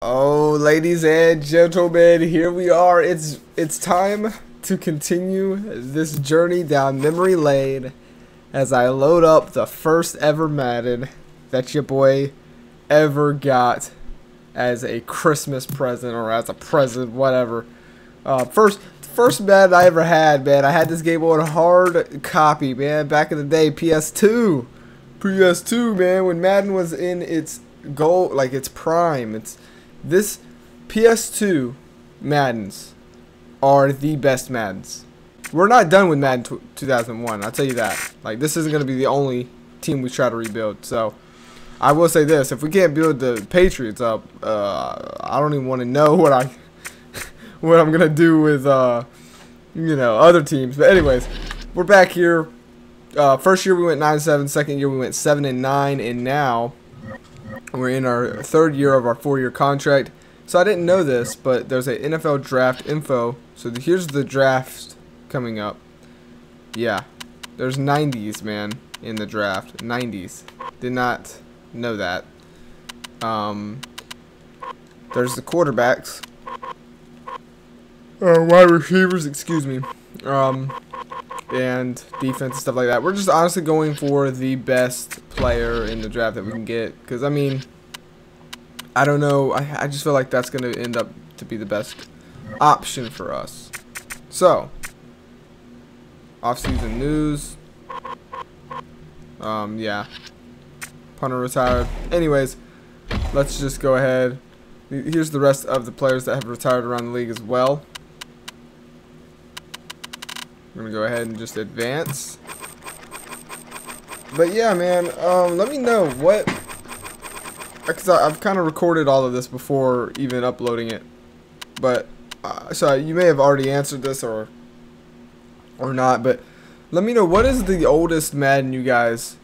Oh, ladies and gentlemen, here we are. It's time to continue this journey down memory lane as I load up the first ever Madden that your boy ever got as a Christmas present or as a present, whatever. First Madden I ever had, man. I had this game on hard copy, man, back in the day, PS2, man, when Madden was in its goal, like its prime. This PS2 Maddens are the best Maddens. We're not done with Madden 2001, I'll tell you that. Like, this isn't going to be the only team we try to rebuild. So, I will say this. If we can't build the Patriots up, I don't even want to know what I'm going to do with, other teams. But anyways, we're back here. First year we went 9-7. Second year we went 7-9. And now we're in our third year of our 4-year contract. So I didn't know this, but there's a NFL draft info. So here's the draft coming up. Yeah, there's 90s, man, in the draft. 90s. Did not know that. There's the quarterbacks. Wide receivers, excuse me. And defense and stuff like that. We're just honestly going for the best player in the draft that we can get. Because, I mean, I don't know. I just feel like that's going to end up to be the best option for us. So, off-season news. Yeah. Punter retired. Anyways, let's just go ahead. Here's the rest of the players that have retired around the league as well. I'm going to go ahead and just advance. But yeah, man, let me know what, because I've kind of recorded all of this before even uploading it. But, so you may have already answered this or not, but let me know, what is the oldest Madden you guys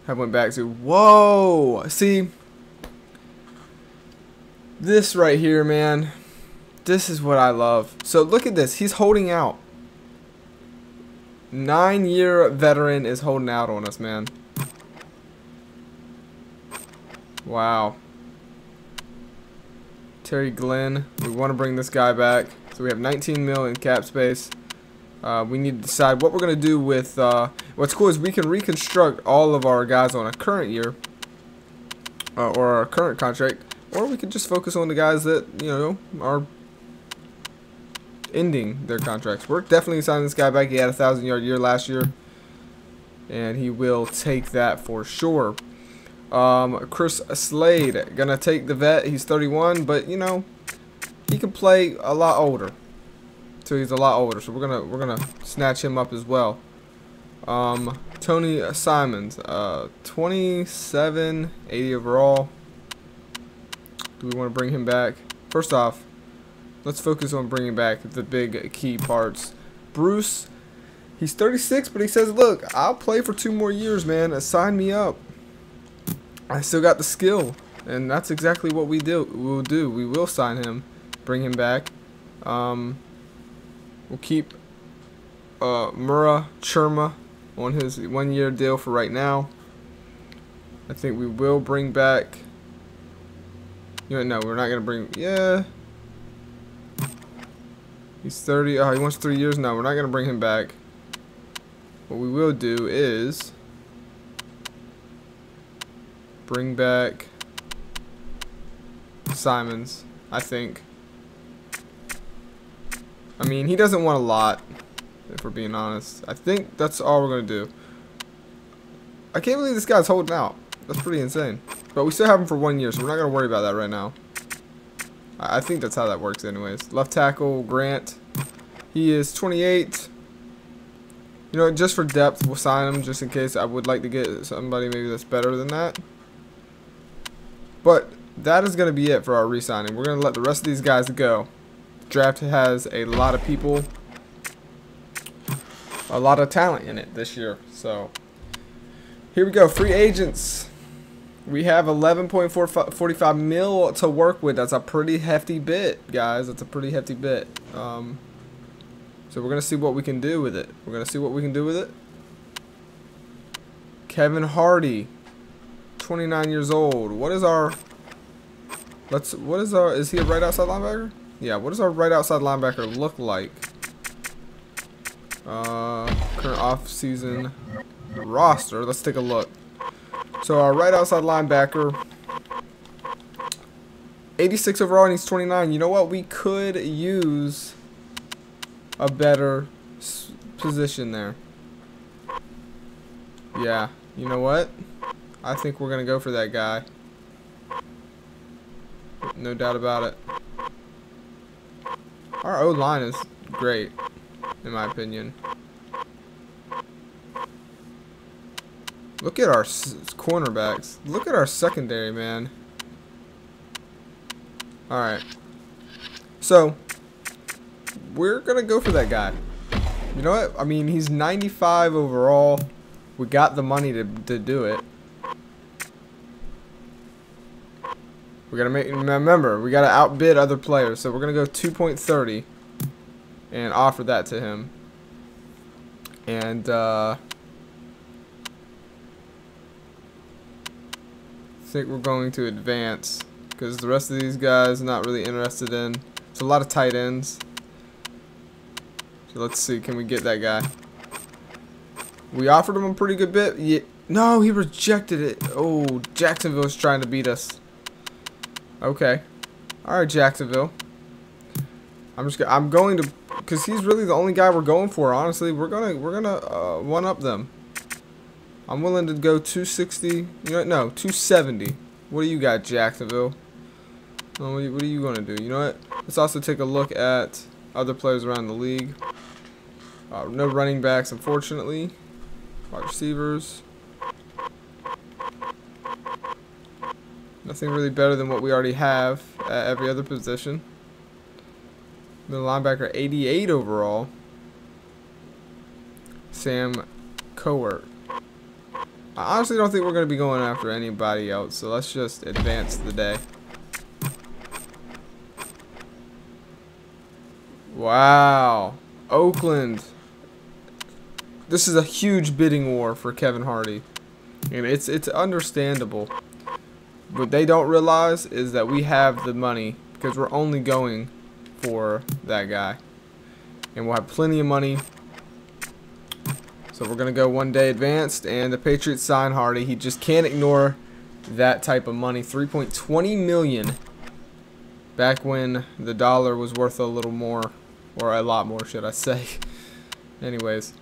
have went back to? Whoa! See, this right here, man, this is what I love. So look at this, he's holding out. 9-year veteran is holding out on us, man. Wow. Terry Glenn. We want to bring this guy back. So we have 19 mil in cap space. We need to decide what we're going to do with... what's cool is we can reconstruct all of our guys on a current year. Or our current contract. Or we could just focus on the guys that, are ending their contracts. We're definitely signing this guy back. He had a 1,000-yard year last year, and he will take that for sure. Chris Slade, gonna take the vet. He's 31, but he can play a lot older. So he's a lot older. So we're gonna snatch him up as well. Tony Simons, 27, 80 overall. Do we want to bring him back? First off, let's focus on bringing back the big key parts. Bruce, he's 36, but he says, look, I'll play for 2 more years, man. Sign me up. I still got the skill. And that's exactly what we'll do. We will sign him, bring him back. We'll keep Murrah Churma on his 1-year deal for right now. I think we will bring back... no, we're not going to bring... Yeah... He's 30. Oh, he wants 3 years. No, we're not going to bring him back. What we will do is bring back Simons, I think. I mean, he doesn't want a lot, if we're being honest. I think that's all we're going to do. I can't believe this guy's holding out. That's pretty insane. But we still have him for 1 year, so we're not going to worry about that right now. I think that's how that works anyways. Left tackle, Grant. He is 28. Just for depth, we'll sign him just in case. I would like to get somebody maybe that's better than that. But that is going to be it for our re-signing. We're going to let the rest of these guys go. The draft has a lot of people, a lot of talent in it this year. So, here we go. Free agents. We have 11.45 mil to work with. That's a pretty hefty bit, guys. That's a pretty hefty bit. So we're going to see what we can do with it. Kevin Hardy, 29 years old. What is our What is our? Is he a right outside linebacker? Yeah. What does our right outside linebacker look like? Current off-season roster. Let's take a look. So our right outside linebacker, 86 overall, and he's 29. You know what? We could use a better position there. Yeah. You know what? I think we're gonna go for that guy. No doubt about it. Our O-line is great, in my opinion. Look at our cornerbacks. Look at our secondary, man. Alright. So, we're going to go for that guy. You know what? I mean, he's 95 overall. We got the money to do it. We got to remember, we got to outbid other players. So, we're going to go 2.30 and offer that to him. And, I think we're going to advance because the rest of these guys not really interested in. It's a lot of tight ends. So let's see, can we get that guy? We offered him a pretty good bit. Yeah. No, he rejected it. Oh, Jacksonville's trying to beat us. Okay. All right, Jacksonville. I'm going to, because he's really the only guy we're going for. Honestly, we're gonna one up them. I'm willing to go 260. You know, no, 270. What do you got, Jacksonville? What are you going to do? You know what? Let's also take a look at other players around the league. No running backs, unfortunately. Wide receivers. Nothing really better than what we already have at every other position. Middle linebacker, 88 overall. Sam Cowart. I honestly don't think we're going to be going after anybody else, so let's just advance the day. Wow. Oakland. This is a huge bidding war for Kevin Hardy. And it's understandable. What they don't realize is that we have the money because we're only going for that guy. And we'll have plenty of money. So we're going to go one day advanced, and the Patriots sign Hardy. He just can't ignore that type of money. $3.20 million back when the dollar was worth a little more, or a lot more, should I say. Anyways,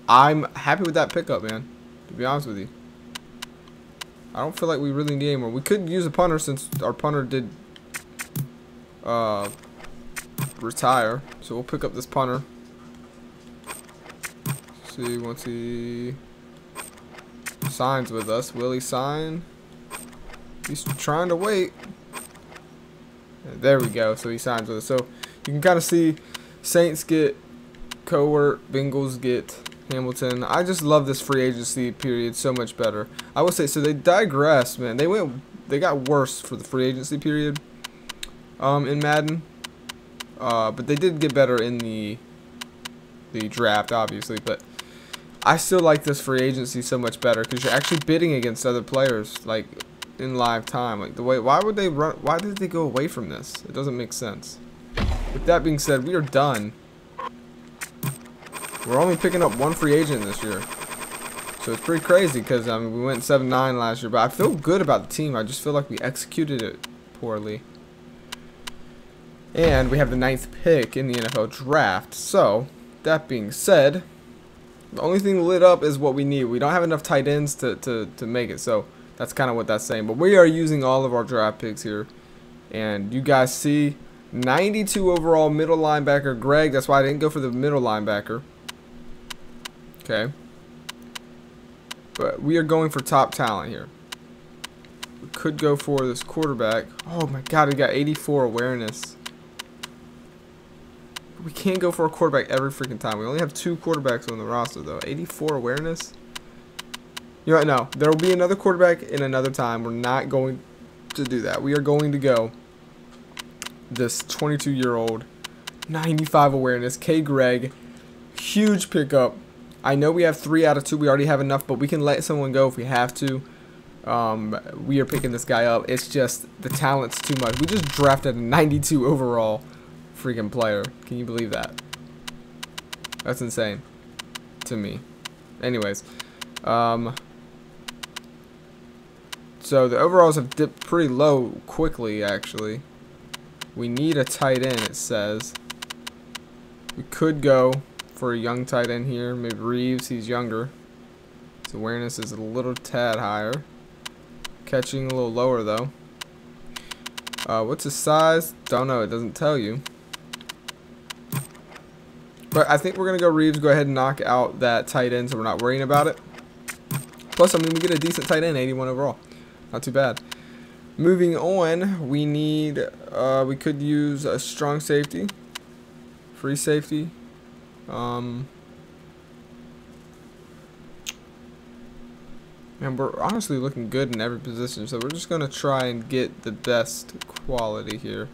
I'm happy with that pickup, man, to be honest with you. I don't feel like we really need any more. We could use a punter since our punter did retire. So we'll pick up this punter. See, once he signs with us, will he sign? He's trying to wait. There we go. So he signs with us. So you can kind of see Saints get Cowart, Bengals get Hamilton. I just love this free agency period so much better. I would say, so they digressed, man. They got worse for the free agency period in Madden. But they did get better in the draft, obviously, but I still like this free agency so much better because you're actually bidding against other players, like in live time. Like the way, why did they go away from this? It doesn't make sense. With that being said, we are done. We're only picking up one free agent this year, so it's pretty crazy because I mean we went 7-9 last year, but I feel good about the team. I just feel like we executed it poorly. And we have the 9th pick in the NFL draft. So that being said, the only thing lit up is what we need. We don't have enough tight ends to make it. So that's kind of what that's saying. But we are using all of our draft picks here. And you guys see 92 overall middle linebacker Greg. That's why I didn't go for the middle linebacker. Okay. But we are going for top talent here. We could go for this quarterback. Oh my god, he got 84 awareness. We can't go for a quarterback every freaking time. We only have 2 quarterbacks on the roster, though. 84 awareness? You know what? No. There will be another quarterback in another time. We're not going to do that. We are going to go this 22-year-old, 95 awareness, K. Greg. Huge pickup. I know we have 3 out of 2. We already have enough, but we can let someone go if we have to. we are picking this guy up. It's just the talent's too much. We just drafted a 92 overall freaking player. Can you believe that? That's insane to me. Anyways, so the overalls have dipped pretty low quickly, actually. We need a tight end, it says. We could go for a young tight end here. Maybe Reeves, he's younger. His awareness is a little tad higher. Catching a little lower, though. What's his size? Don't know, it doesn't tell you. But I think we're going to go Reeves, go ahead and knock out that tight end so we're not worrying about it. Plus, I mean, we get a decent tight end, 81 overall. Not too bad. Moving on, we need, we could use a strong safety. Free safety. And we're honestly looking good in every position, so we're just going to try and get the best quality here.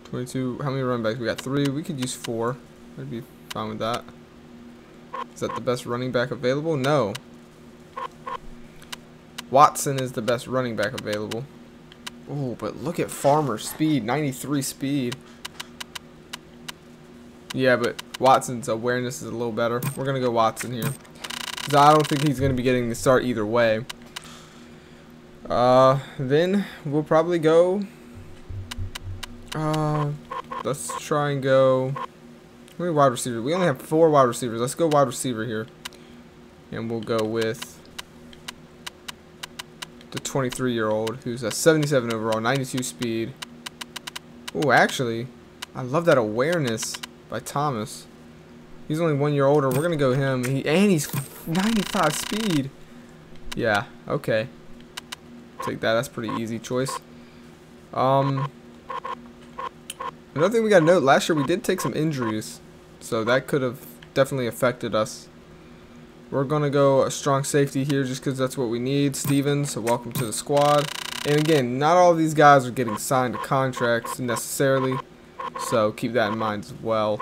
22, how many running backs? We got 3. We could use 4. I'd be fine with that. Is that the best running back available? No. Watson is the best running back available. Oh, but look at Farmer's speed. 93 speed. Yeah, but Watson's awareness is a little better. We're going to go Watson here. Because I don't think he's going to be getting the start either way. Then we'll probably go... let's try and go... How many wide receivers? We only have 4 wide receivers. Let's go wide receiver here. And we'll go with the 23-year-old who's a 77 overall, 92 speed. Oh, actually, I love that awareness by Thomas. He's only 1 year older. We're going to go him. And he's 95 speed. Yeah, okay. Take that. That's a pretty easy choice. Another thing we got to note, last year we did take some injuries. So that could have definitely affected us. We're going to go a strong safety here just because that's what we need. Stevens, so welcome to the squad. And again, not all of these guys are getting signed to contracts necessarily. So keep that in mind as well.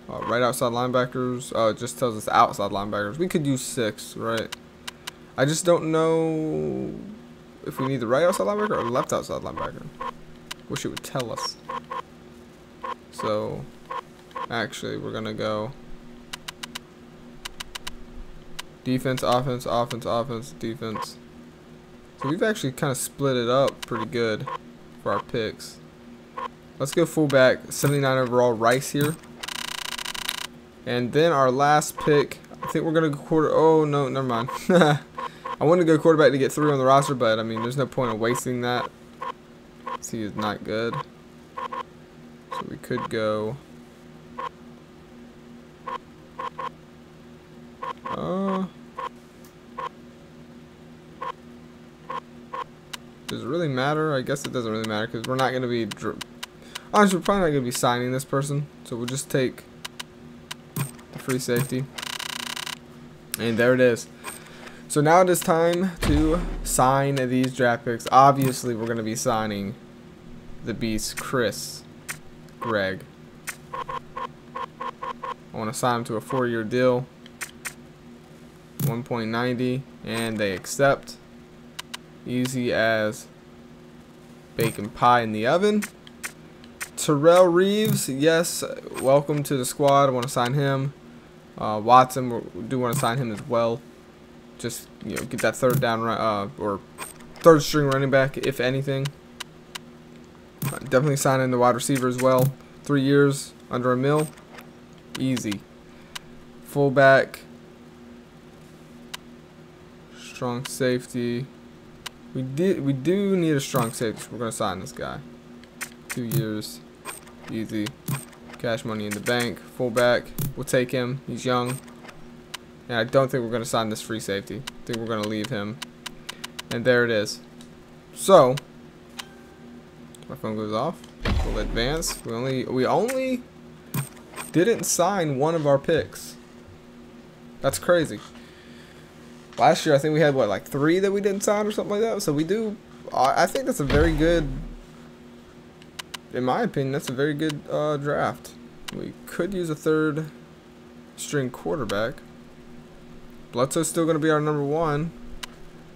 Right outside linebackers. Oh, it just tells us outside linebackers. We could use 6, right? I just don't know if we need the right outside linebacker or the left outside linebacker. Wish it would tell us. So, actually, we're going to go defense, offense, offense, offense, defense. So we've actually kind of split it up pretty good for our picks. Let's go fullback, 79 overall, Rice here. And then our last pick, I think we're going to go oh, no, never mind. I wanted to go quarterback to get 3 on the roster, but, I mean, there's no point in wasting that. He is not good. So we could go... does it really matter? I guess it doesn't really matter because we're not going to be... Honestly, we're probably not going to be signing this person. So we'll just take the free safety. And there it is. So now it is time to sign these draft picks. Obviously, we're going to be signing the beast, Chris Greg. I want to sign him to a 4-year deal. 1.90, and they accept. Easy as bacon pie in the oven. Terrell Reeves, yes, welcome to the squad. I want to sign him. Watson, we do want to sign him as well. Just, you know, get that third down or third string running back, if anything. Definitely sign in the wide receiver as well. 3 years, under $1 million. Easy. Fullback. Strong safety. We do need a strong safety, so we're gonna sign this guy. 2 years. Easy. Cash money in the bank. Fullback. We'll take him. He's young. And I don't think we're gonna sign this free safety. I think we're gonna leave him. And there it is. So my phone goes off. We'll advance. We only didn't sign one of our picks. That's crazy. Last year, I think we had, what, like 3 that we didn't sign or something like that? So we do, I think that's a very good, in my opinion, that's a very good draft. We could use a 3rd string quarterback. Bledsoe's still going to be our number 1.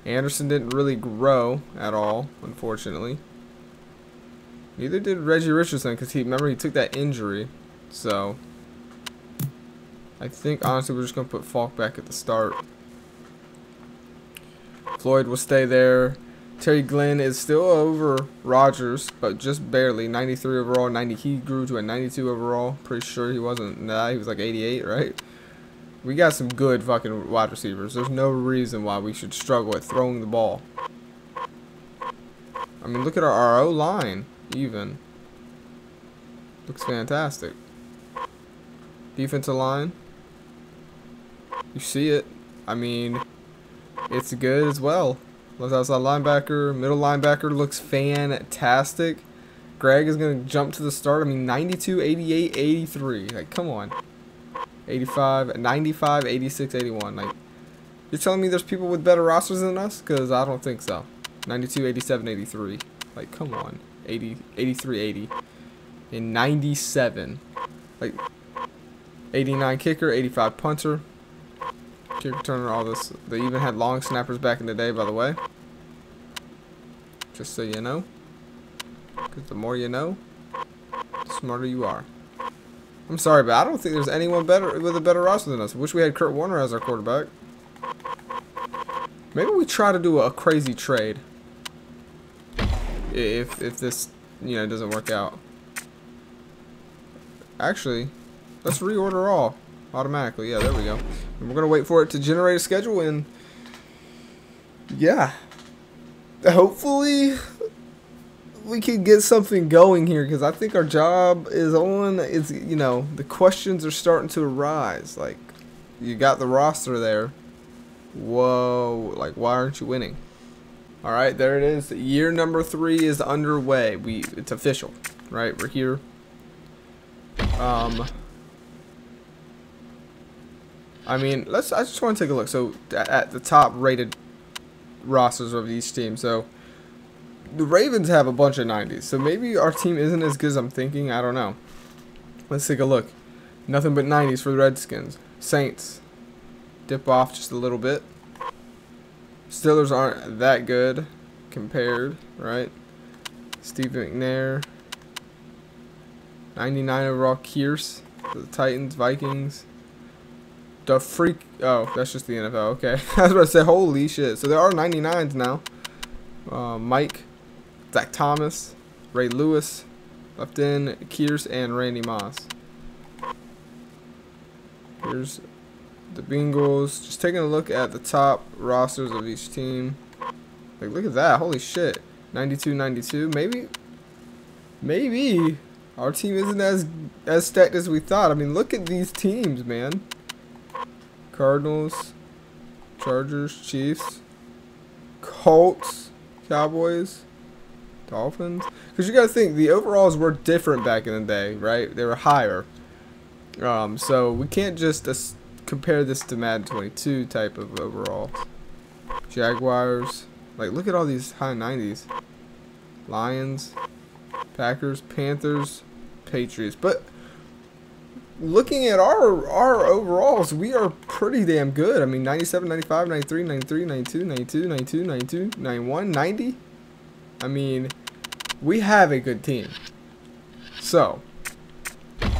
Anderson didn't really grow at all, unfortunately. Neither did Reggie Richardson, because remember he took that injury. So I think honestly we're just going to put Falk back at the start. Floyd will stay there. Terry Glenn is still over Rodgers, but just barely. 93 overall, 90. He grew to a 92 overall. Pretty sure he wasn't. Nah, he was like 88, right? We got some good fucking wide receivers. There's no reason why we should struggle at throwing the ball. I mean, look at our O-line, even. Looks fantastic. Defensive line. You see it. I mean, it's good as well. Left outside linebacker. Middle linebacker looks fantastic. Greg is going to jump to the start. I mean, 92, 88, 83. Like, come on. 85, 95, 86, 81. Like, you're telling me there's people with better rosters than us? Because I don't think so. 92, 87, 83. Like, come on. 80, 83, 80. And 97. Like, 89 kicker, 85 punter. Kick returner, all this. They even had long snappers back in the day, by the way. Just so you know. Because the more you know, the smarter you are. I'm sorry, but I don't think there's anyone better with a better roster than us. I wish we had Kurt Warner as our quarterback. Maybe we try to do a crazy trade. If this, you know, doesn't work out. Actually, let's reorder all automatically. Yeah, there we go. And we're gonna wait for it to generate a schedule, and yeah, hopefully we can get something going here, because I think our job is on. It's, you know, the questions are starting to arise. Like, you got the roster there. Whoa, like, why aren't you winning? All right, there it is. Year number 3 is underway. It's official, right? We're here. I mean, I just want to take a look. So at the top rated rosters of each team. So the Ravens have a bunch of 90s. So maybe our team isn't as good as I'm thinking. I don't know. Let's take a look. Nothing but 90s for the Redskins. Saints dip off just a little bit. Steelers aren't that good compared, right? Steve McNair. 99 overall. Kearse. The Titans, Vikings. The freak. Oh, that's just the NFL. Okay. I was about to say, holy shit. So there are 99s now. Mike. Zach Thomas. Ray Lewis. Left in. Kearse and Randy Moss. Here's the Bengals. Just taking a look at the top rosters of each team. Like, look at that. Holy shit. 92, 92. Maybe our team isn't as stacked as we thought. I mean, look at these teams, man. Cardinals, Chargers, Chiefs, Colts, Cowboys, Dolphins. Because you got to think, the overalls were different back in the day, right? They were higher. So we can't just compare this to Madden 22 type of overalls. Jaguars. Like, look at all these high 90s. Lions, Packers, Panthers, Patriots. But looking at our overalls, we are pretty damn good. I mean, 97, 95, 93, 93, 92, 92, 92, 92, 91, 90. I mean, we have a good team. So,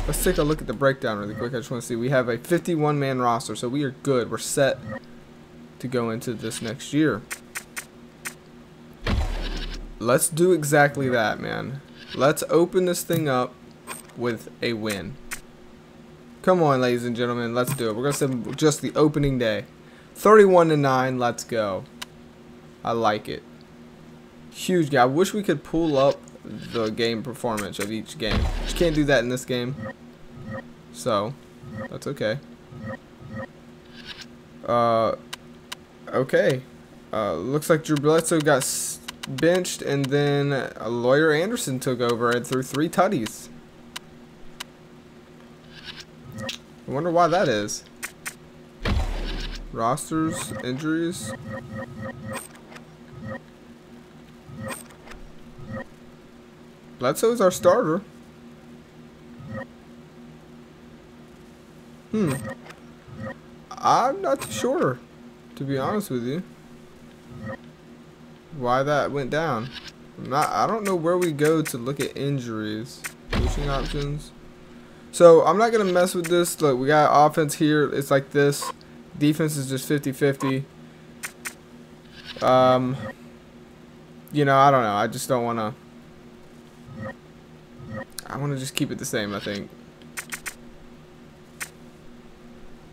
let's take a look at the breakdown really quick. I just want to see. We have a 51-man roster, so we are good. We're set to go into this next year. Let's do exactly that, man. Let's open this thing up with a win. Come on, ladies and gentlemen, let's do it. We're going to say just the opening day. 31-9, let's go. I like it. Huge game. I wish we could pull up the game performance of each game. Just can't do that in this game. So, that's okay. Okay. Looks like Drew Bledsoe got benched, and then Lawyer Anderson took over and threw 3 tutties. I wonder why that is. Rosters, injuries. Bledsoe's our starter. I'm not too sure. to be honest with you. Why that went down. I don't know where we go to look at injuries. Coaching options. So I'm not going to mess with this. Look, we got offense here. It's like this. Defense is just 50-50. You know, I don't know. I just don't want to. I want to just keep it the same, I think.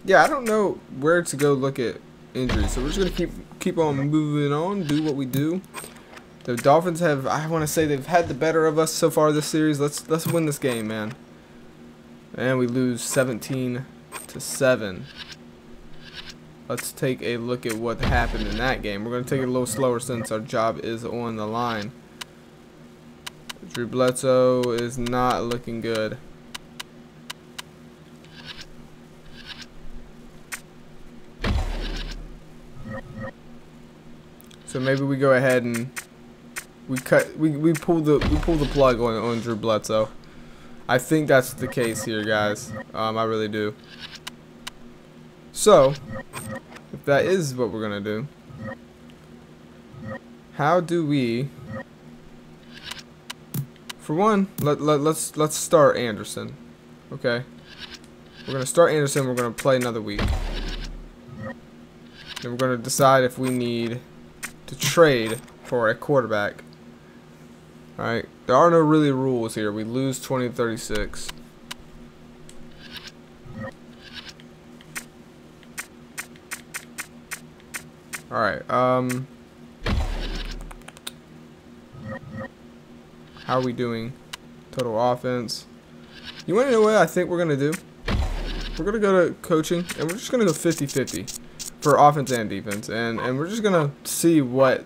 Yeah, I don't know where to go look at injuries. So we're just going to keep on moving on, do what we do. The Dolphins have, I want to say they've had the better of us so far this series. Let's win this game, man. And we lose 17-7. Let's take a look at what happened in that game. We're going to take it a little slower since our job is on the line. Drew Bledsoe is not looking good. So maybe we go ahead and we pull the plug on Drew Bledsoe. I think that's the case here, guys. I really do. So, if that is what we're gonna do, how do we? For one, let's start Anderson. Okay, we're gonna start Anderson. We're gonna play another week. Then we're gonna decide if we need to trade for a quarterback. All right, there are no really rules here. We lose 20-36. All right. How are we doing? Total offense. You want to know what I think we're gonna do? We're gonna go to coaching, and we're just gonna go 50-50 for offense and defense, and we're just gonna see what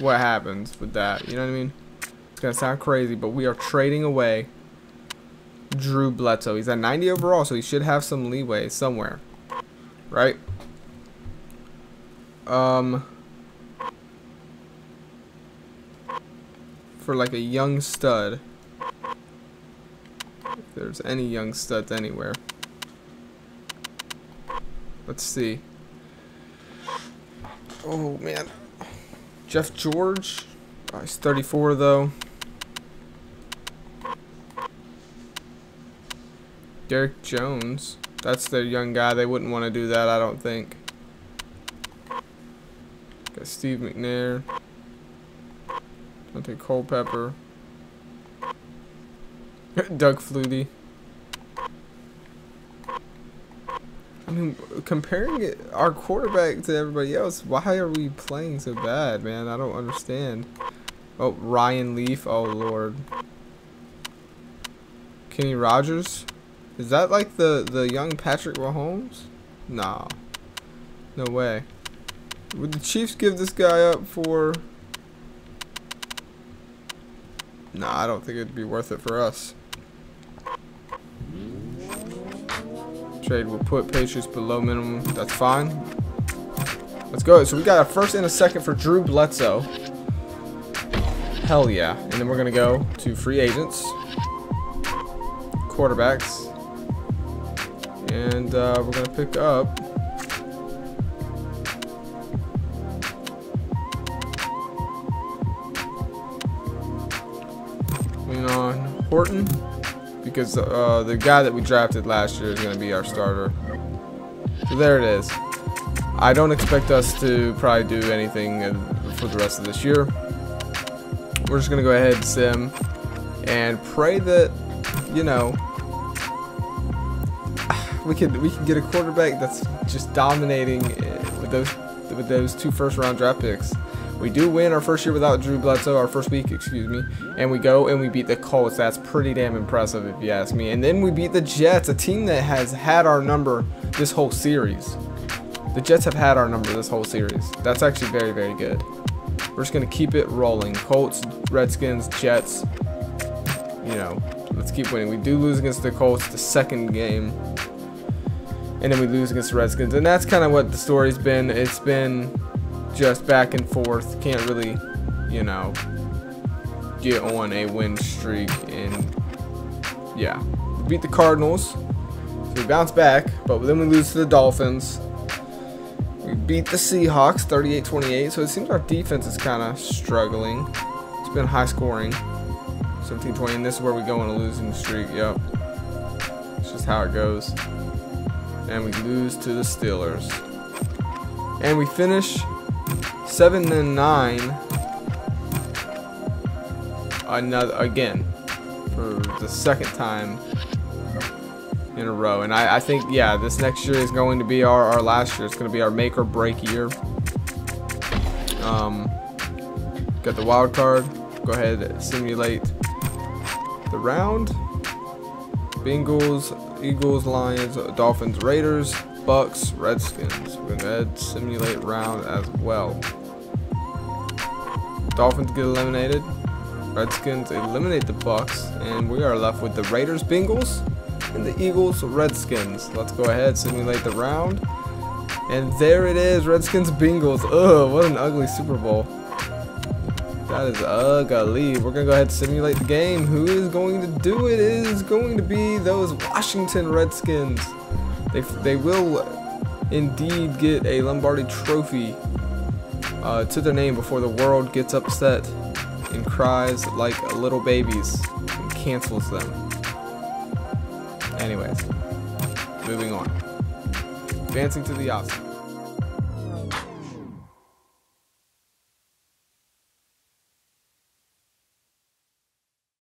happens with that. You know what I mean? It's gonna sound crazy, but we are trading away Drew Bledsoe. He's at 90 overall, so he should have some leeway somewhere. Right? For like a young stud. If there's any young studs anywhere. Let's see. Oh man. Jeff George. Oh, he's 34 though. Derek Jones. That's their young guy. They wouldn't want to do that, I don't think. Got Steve McNair. Dante Culpepper. Doug Flutie. I mean, comparing our quarterback to everybody else, why are we playing so bad, man? I don't understand. Oh, Ryan Leaf. Oh, Lord. Kenny Rogers. Is that like the young Patrick Mahomes? Nah. No way. Would the Chiefs give this guy up for... Nah, I don't think it'd be worth it for us. Trade will put Patriots below minimum. That's fine. Let's go. So we got a first and a second for Drew Bledsoe. Hell yeah. And then we're going to go to free agents. Quarterbacks. And we're going to pick up on Horton, because the guy that we drafted last year is going to be our starter. So there it is. I don't expect us to probably do anything for the rest of this year. We're just going to go ahead and sim and pray that, you know, we can get a quarterback that's just dominating with those 2 first-round draft picks. We do win our first year without Drew Bledsoe, our first week, excuse me, and we go and we beat the Colts. That's pretty damn impressive if you ask me. And then we beat the Jets, a team that has had our number this whole series. The Jets have had our number this whole series. That's actually very, very good. We're just going to keep it rolling. Colts, Redskins, Jets, you know, let's keep winning. We do lose against the Colts the second game, and then we lose against the Redskins. And that's kind of what the story's been. It's been just back and forth. Can't really, you know, get on a win streak. And yeah, we beat the Cardinals, so We bounce back, but then we lose to the Dolphins. We beat the Seahawks 38-28, so it seems our defense is kind of struggling. It's been high scoring. 17-20, and this is where we go on a losing streak. Yep. It's just how it goes. And we lose to the Steelers. And we finish 7-9. Again, for the second time in a row. And I think, yeah, this next year is going to be our last year. It's going to be our make or break year. Got the wild card. Go ahead and simulate the round. Bengals, Eagles, Lions, Dolphins, Raiders, Bucks, Redskins. We're going to go ahead and simulate round as well. Dolphins get eliminated. Redskins eliminate the Bucks. And we are left with the Raiders, Bengals, and the Eagles, Redskins. Let's go ahead, simulate the round. And there it is, Redskins, Bengals. Ugh, what an ugly Super Bowl. That is ugly. We're going to go ahead and simulate the game. Who is going to do it? It is going to be those Washington Redskins. They will indeed get a Lombardi trophy to their name before the world gets upset and cries like little babies and cancels them. Anyways, moving on. Advancing to the Oscars.